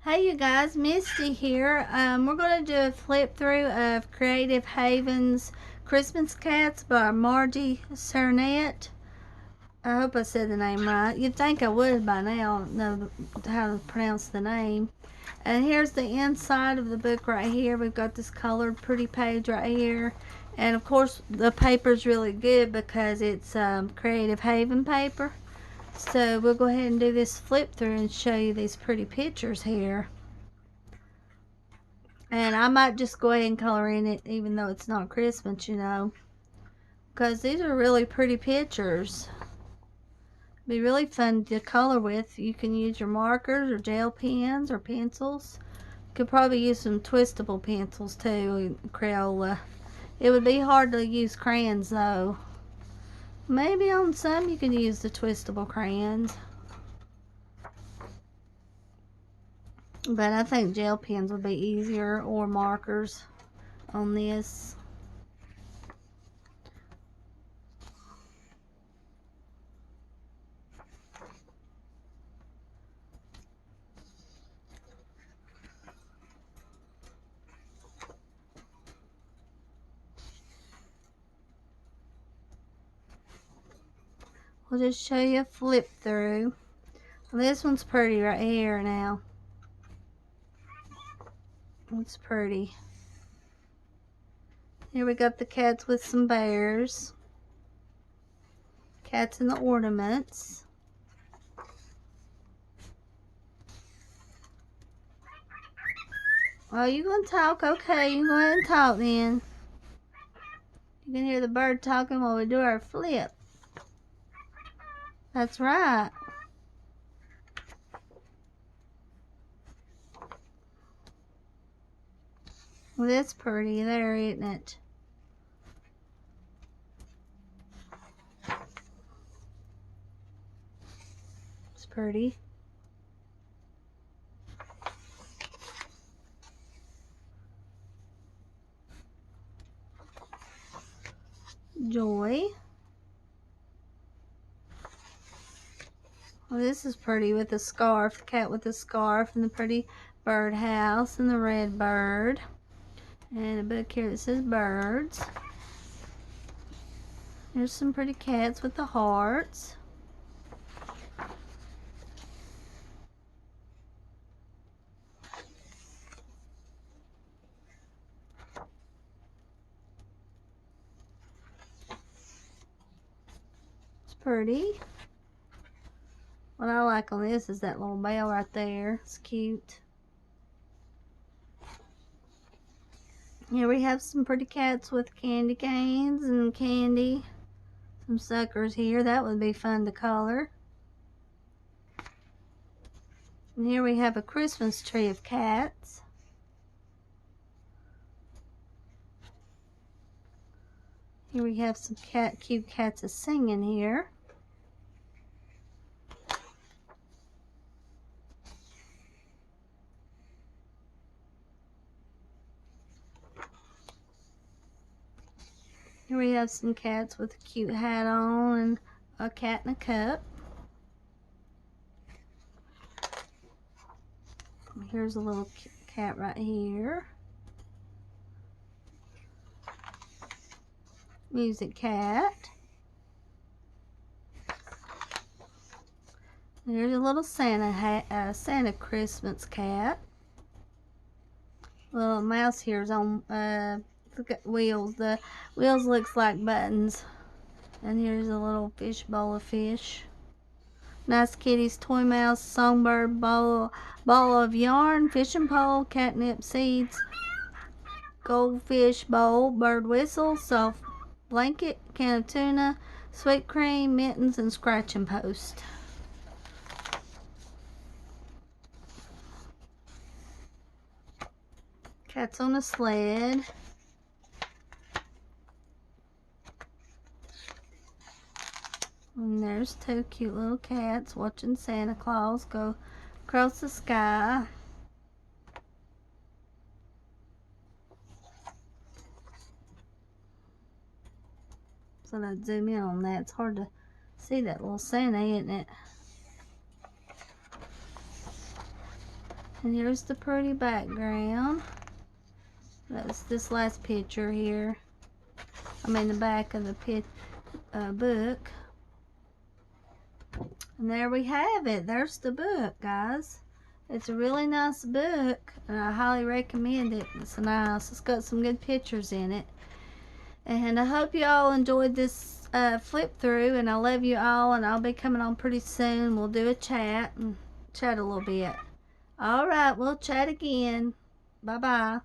Hey you guys, Misty here. We're going to do a flip through of Creative Haven's Christmas Cats by Marjorie Sarnat. I hope I said the name right. You'd think I would by now know how to pronounce the name. And here's the inside of the book right here. We've got this colored pretty page right here. And of course the paper's really good because it's Creative Haven paper. So we'll go ahead and do this flip through and show you these pretty pictures here. And I might just go ahead and color in it even though it's not Christmas, you know. Because these are really pretty pictures. Be really fun to color with. You can use your markers or gel pens or pencils. You could probably use some twistable pencils too, Crayola. It would be hard to use crayons though. Maybe on some you can use the twistable crayons. But I think gel pens would be easier, or markers on this. We'll just show you a flip through. This one's pretty right here now. It's pretty. Here we got the cats with some bears. Cats in the ornaments. Oh, you gonna talk? Okay, you go ahead and talk then. You can hear the bird talking while we do our flip. That's right. Well, that's pretty there, isn't it? It's pretty. Joy. Well, this is pretty with the scarf. The cat with the scarf and the pretty bird house and the red bird. And a book here that says birds. There's some pretty cats with the hearts. It's pretty. What I like on this is that little bell right there. It's cute. Here we have some pretty cats with candy canes and candy. Some suckers here. That would be fun to color. And here we have a Christmas tree of cats. Here we have some cute cats singing here. Here we have some cats with a cute hat on and a cat in a cup. Here's a little cat right here. Music cat. There's a little Santa Christmas cat. Little mouse here is on look at wheels. The wheels looks like buttons. And here's a little fish bowl of fish. Nice kitties, toy mouse, songbird, ball of yarn, fishing pole, catnip seeds, goldfish bowl, bird whistle, soft blanket, can of tuna, sweet cream, mittens, and scratching post. Cats on a sled. And there's two cute little cats watching Santa Claus go across the sky. So I'd zoom in on that. It's hard to see that little Santa, isn't it? And here's the pretty background. That's this last picture here. I'm in the back of the book. And there we have it. There's the book, guys. It's a really nice book, and I highly recommend it. It's nice. It's got some good pictures in it. And I hope you all enjoyed this flip through, and I love you all, and I'll be coming on pretty soon. We'll do a chat and chat a little bit. All right, we'll chat again. Bye-bye.